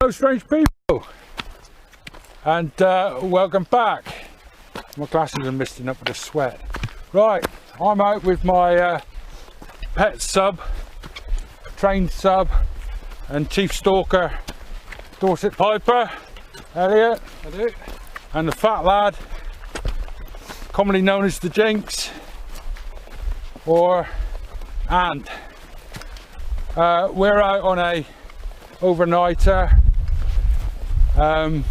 Hello strange people, and welcome back. My glasses are misting up with the sweat. Right, I'm out with my pet sub, trained sub and chief stalker Dorset Piper, Elliot, and the fat lad, commonly known as the Jinx or Ant. We're out on a overnighter. We're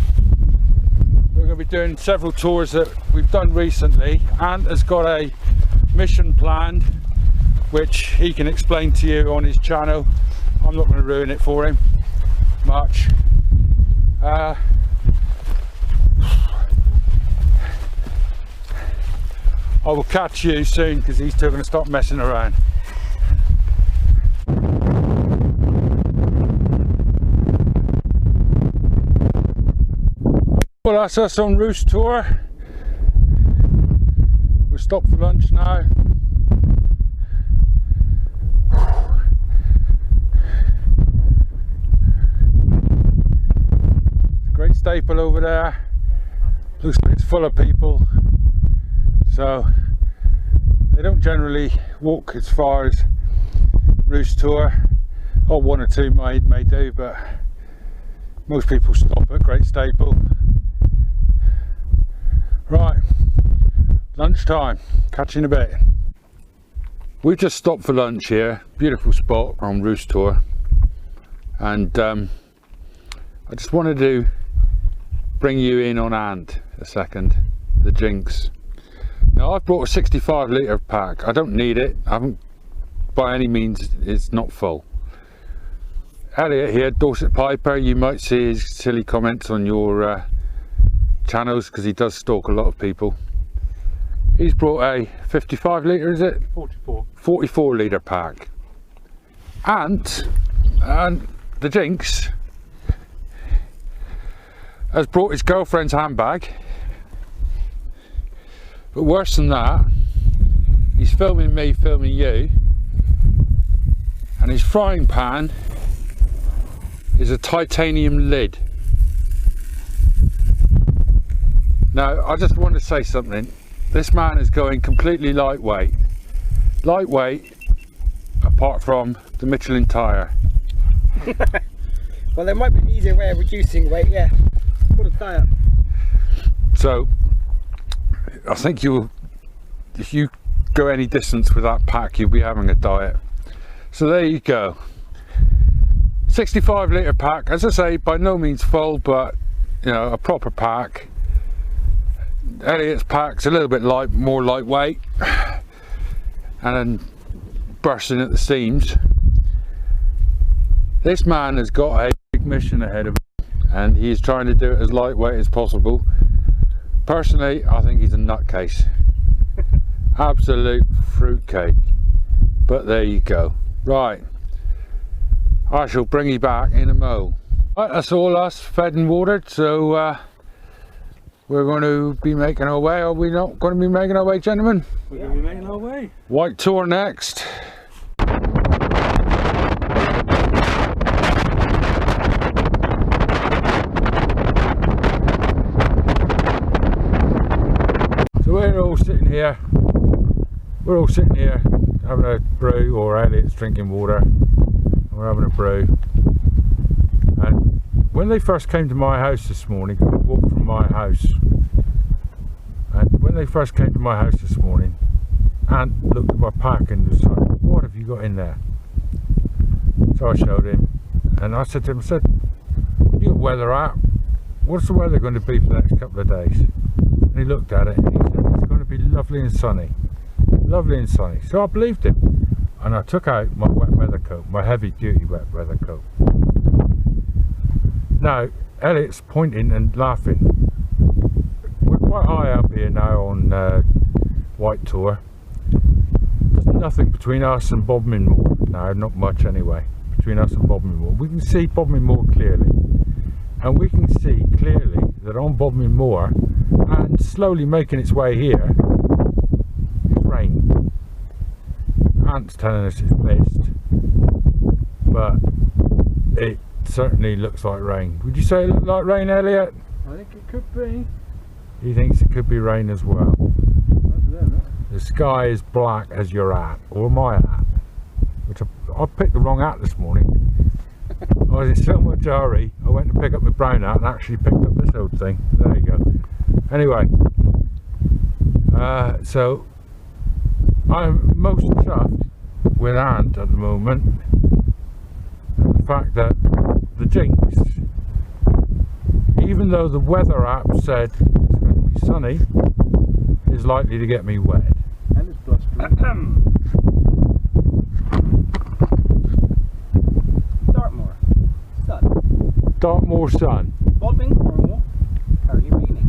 going to be doing several tours that we've done recently. Ant has got a mission planned which he can explain to you on his channel. I'm not going to ruin it for him much. I will catch you soon because he's still going to stop messing around. Well, that's us on Roost Tour. We'll stop for lunch now. Great staple over there. Looks like it's full of people. So they don't generally walk as far as Roost Tour, or one or two may do, but most people stop at Great Staple. Right, lunchtime, catch you in a bit. We just stopped for lunch here, beautiful spot on Roost Tour, and I just wanted to bring you in on Ant a second, the Jinx. Now I've brought a 65 litre pack. I don't need it, I haven't, by any means it's not full. Elliot here, Dorset Piper, you might see his silly comments on your channels because he does stalk a lot of people. He's brought a 55 litre, is it? 44 litre pack. And the Jinx has brought his girlfriend's handbag. But worse than that, he's filming me, filming you, and his frying pan is a titanium lid. Now, I just want to say something. This man is going completely lightweight. Lightweight, apart from the Michelin tyre. Well, there might be an easier way of reducing weight, yeah. Put a tyre. So, I think if you go any distance with that pack, you'll be having a diet. So there you go. 65 litre pack, as I say, by no means full, but you know, a proper pack. Elliot's pack's a little bit more lightweight and then bursting at the seams. This man has got a big mission ahead of him and he's trying to do it as lightweight as possible. Personally, I think he's a nutcase. Absolute fruitcake. But there you go. Right, I shall bring you back in a mo. Right, that's all us fed and watered, so we're going to be making our way. Are we not going to be making our way, gentlemen? We're going to be making our way. White Tour next. So we're all sitting here. We're all sitting here having a brew, or Elliot's drinking water. We're having a brew. And when they first came to my house this morning, I walked from my house, and when they first came to my house this morning, Ant looked at my pack and was like, "What have you got in there?" So I showed him, and I said to him, "You got weather out? What's the weather going to be for the next couple of days?" And he looked at it and he said, "It's going to be lovely and sunny. Lovely and sunny." So I believed him, and I took out my wet weather coat, my heavy duty wet weather coat. Now Elliot's pointing and laughing. We're quite high up here now on White Tour. There's nothing between us and Bodmin Moor now, not much anyway, between us and Bodmin Moor. We can see Bodmin Moor clearly, and we can see clearly that on Bodmin Moor, and slowly making its way here, is rain. Ant's telling us it's mist, but it certainly looks like rain. Would you say it looked like rain, Elliot? I think it could be. He thinks it could be rain as well. The sky is black as your hat, or my hat, which I picked the wrong hat this morning. I was in so much hurry, I went to pick up my brown hat and actually picked up this old thing. There you go. Anyway, so I'm most chuffed with Ant at the moment. The fact that the Jinx, even though the weather app said it's going to be sunny, is likely to get me wet. And it's blustering. Dartmoor. Sun. Dartmoor sun. Bodmin, Cornwall. Currently raining.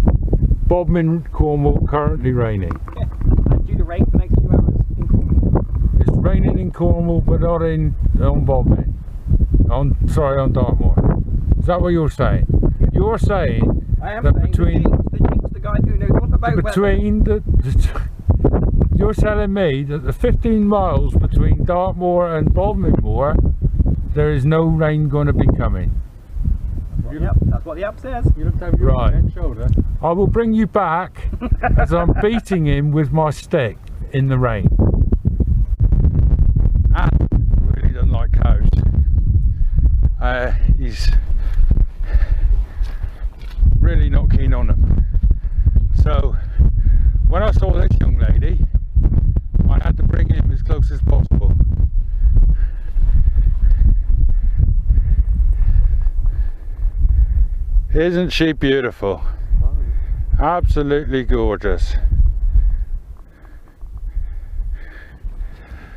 Bodmin, Cornwall, currently raining. Yeah. And due to rain for the next few hours in Cornwall. It's raining in Cornwall, but not on Bodmin. Sorry, on Dartmoor. Is that what you're saying? You're saying I am that saying between the Jinx, the guy who knows all about between you're telling me that the 15 miles between Dartmoor and Bodmin Moor, there is no rain going to be coming. Yep, that's what the app says. You looked over your Right. shoulder. I will bring you back as I'm beating him with my stick in the rain. Anne really doesn't like cows. He's really not keen on them. So when I saw this young lady, I had to bring him as close as possible. Isn't she beautiful? Absolutely gorgeous.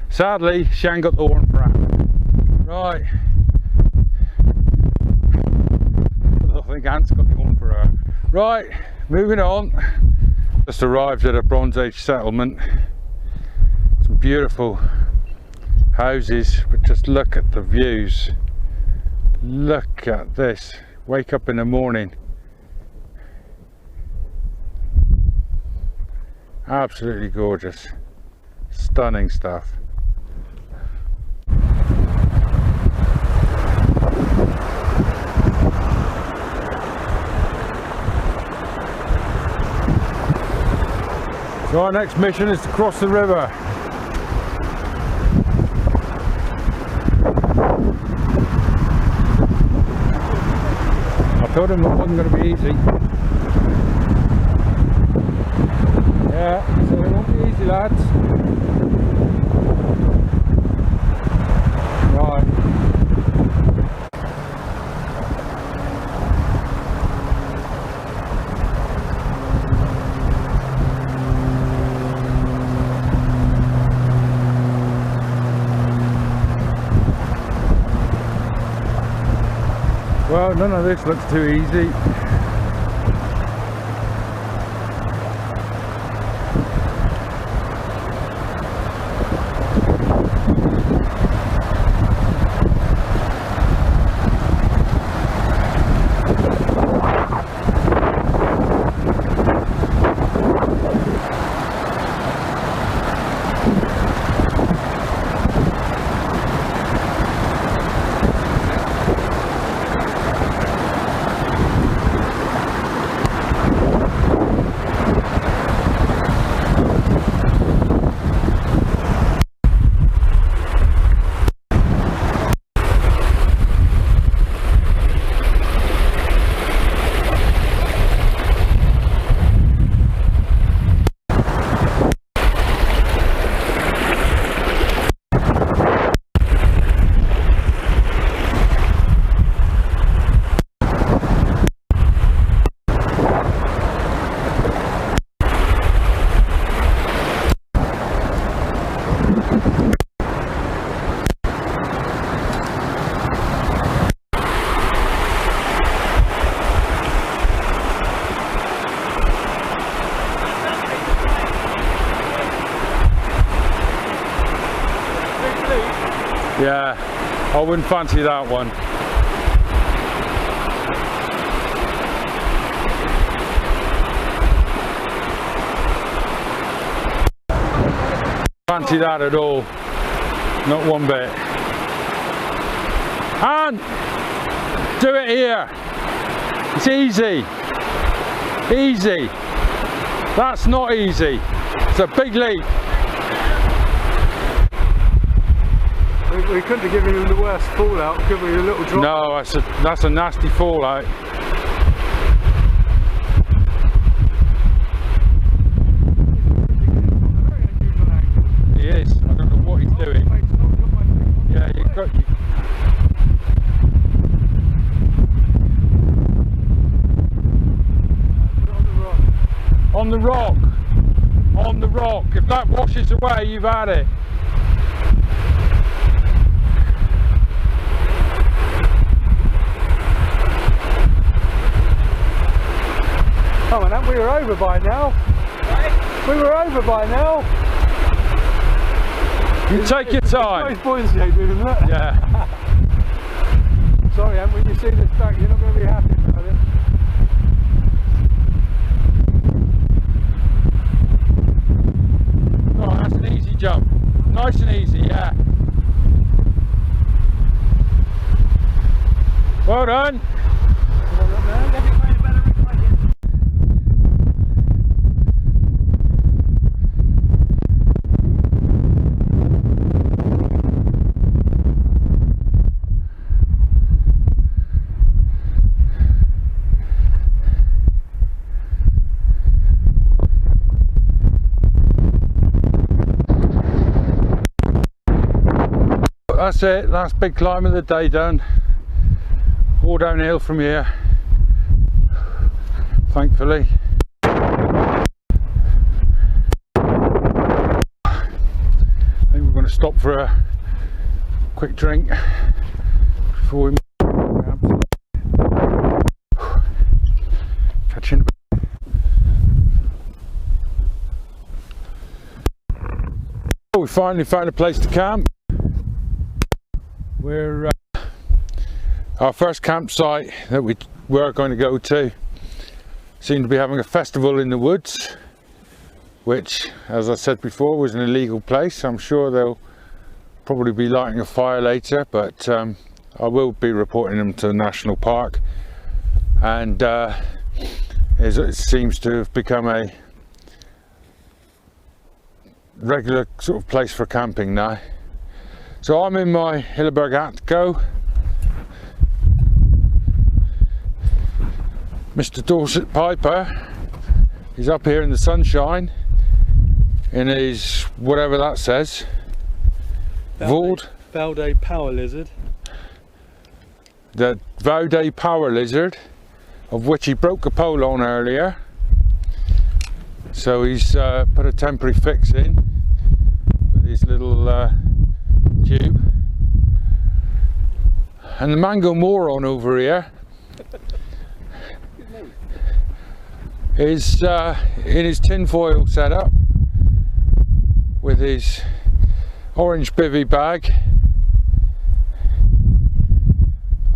Sadly, she ain't got the horn for Ant. Right. I think Ant's got the horn for her. Right, moving on. Just arrived at a Bronze Age settlement. Some beautiful houses, but just look at the views. Look at this. Wake up in the morning. Absolutely gorgeous. Stunning stuff. So our next mission is to cross the river. I told him it wasn't going to be easy. Yeah, so it won't be easy, lads. Right. Well, none of this looks too easy. Yeah, I wouldn't fancy that one. Fancy that at all. Not one bit. And do it here. It's easy. Easy. That's not easy. It's a big leap. We couldn't have given him the worst fallout, could we? A little drop. No, that's a nasty fallout. He is. I don't know what he's doing. Yeah, you got. On the rock. On the rock. If that washes away, you've had it. Come on, we were over by now. Right? We were over by now. You take your time. It's buoyancy, isn't it? Yeah. Sorry, Em, when you see this back, you're not going to be happy about it. Oh, that's an easy jump. Nice and easy, yeah. Well done. That's it, last big climb of the day done. All downhill from here, thankfully. I think we're going to stop for a quick drink before we catch you in a bit. We finally found a place to camp. We're our first campsite that we were going to go to seemed to be having a festival in the woods, which, as I said before, was an illegal place. I'm sure they'll probably be lighting a fire later, but I will be reporting them to the national park. And it seems to have become a regular sort of place for camping now. So I'm in my Hilleberg Atco. Mr. Dorset Piper is up here in the sunshine in his whatever that says. Valde Power Lizard. The Valde Power Lizard, of which he broke a pole on earlier. So he's put a temporary fix in with his little tube. And the Mango Moron over here is in his tinfoil setup with his orange bivvy bag.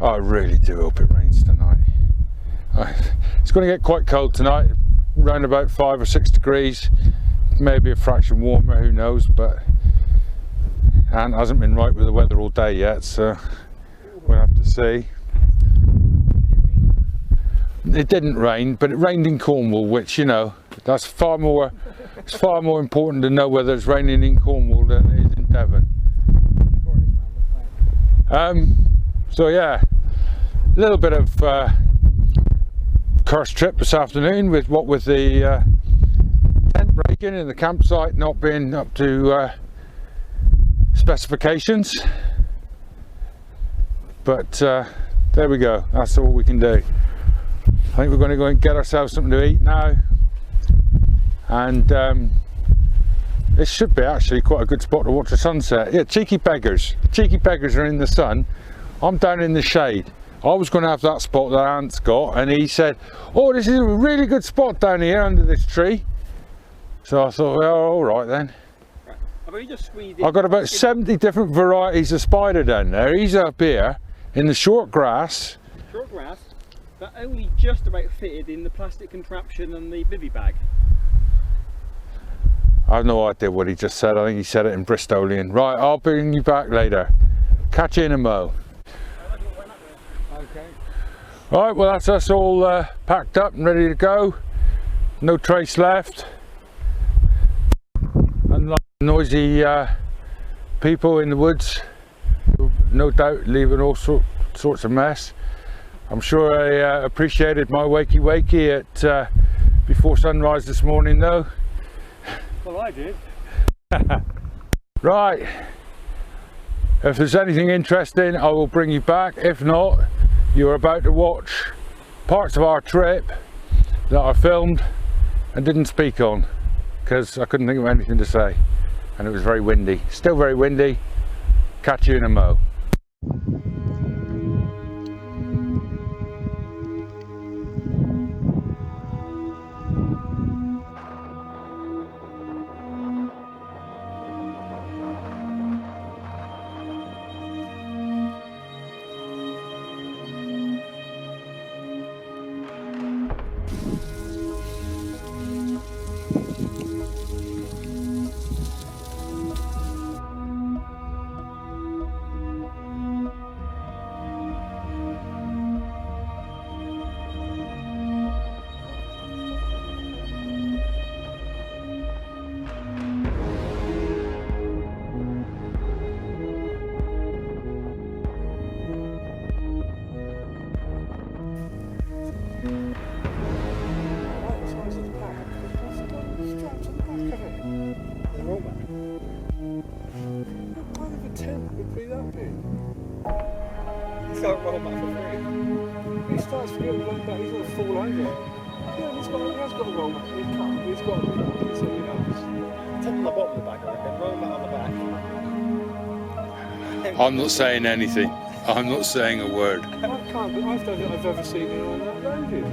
I really do hope it rains tonight. It's going to get quite cold tonight, around about 5 or 6 degrees, maybe a fraction warmer, who knows, but Ant hasn't been right with the weather all day yet, so we'll have to see. It didn't rain, but it rained in Cornwall, which, you know, that's far more, it's far more important to know whether it's raining in Cornwall than it is in Devon. So yeah, a little bit of cursed trip this afternoon with the tent breaking and the campsite not being up to specifications, but there we go, that's all we can do. I think we're going to go and get ourselves something to eat now, and this should be actually quite a good spot to watch the sunset. Yeah, cheeky beggars are in the sun, I'm down in the shade. I was going to have that spot that Ant's got, and he said, oh, this is a really good spot down here under this tree. So I thought, well, all right then. I've got about 70 different varieties of spider down there. He's up here in the short grass. Short grass, but only just about fitted in the plastic contraption and the bivvy bag. I have no idea what he just said. I think he said it in Bristolian. Right, I'll bring you back later. Catch you in a mo. Okay. Right, well that's us all packed up and ready to go. No trace left. Unlike noisy people in the woods, no doubt leaving all sorts of mess. I'm sure I appreciated my wakey at before sunrise this morning though. Well, I did. Right, if there's anything interesting I will bring you back. If not, you're about to watch parts of our trip that I filmed and didn't speak on because I couldn't think of anything to say and it was very windy. Still very windy. Catch you in a mo. He's got a roll back for free. He starts to get rolled back, he's going to fall over. Yeah, he has got a roll back. He's got something else. Tap on the bottom of the bag, I reckon. Roll that on the back. I'm not saying anything. I'm not saying a word. I can't, but I don't think I've ever seen it on that loaded.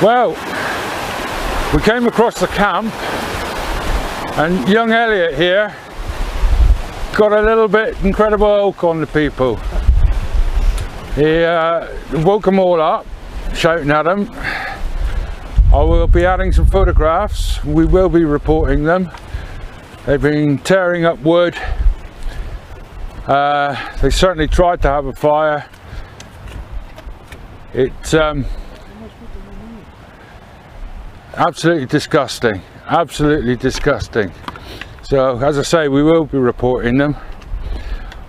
Well, we came across the camp and young Elliot here got a little bit incredible oak on the people. He woke them all up, shouting at them. I will be adding some photographs, we will be reporting them. They've been tearing up wood. They certainly tried to have a fire. It's absolutely disgusting, absolutely disgusting. So as I say, we will be reporting them.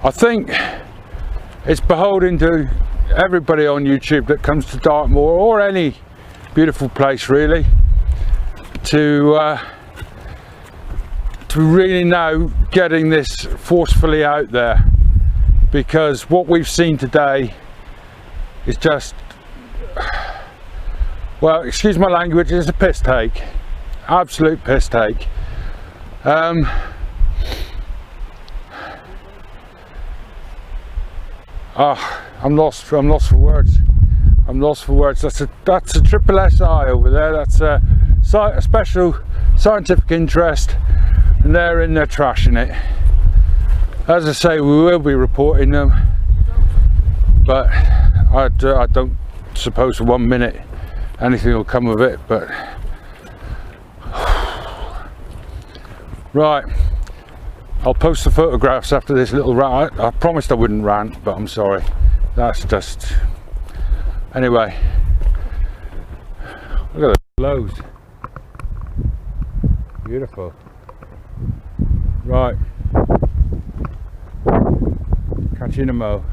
I think it's beholden to everybody on YouTube that comes to Dartmoor or any beautiful place really to really now getting this forcefully out there, because what we've seen today is just, well, excuse my language, it's a piss take, absolute piss take. I'm lost for words. I'm lost for words. That's a triple SI over there. That's a special scientific interest, and they're in there trashing it. As I say, we will be reporting them, but I don't suppose for 1 minute anything will come of it. But right, I'll post the photographs after this little rant. I promised I wouldn't rant, but I'm sorry. That's just... Anyway, look at the flows. Beautiful. Right. Catch you in a mo.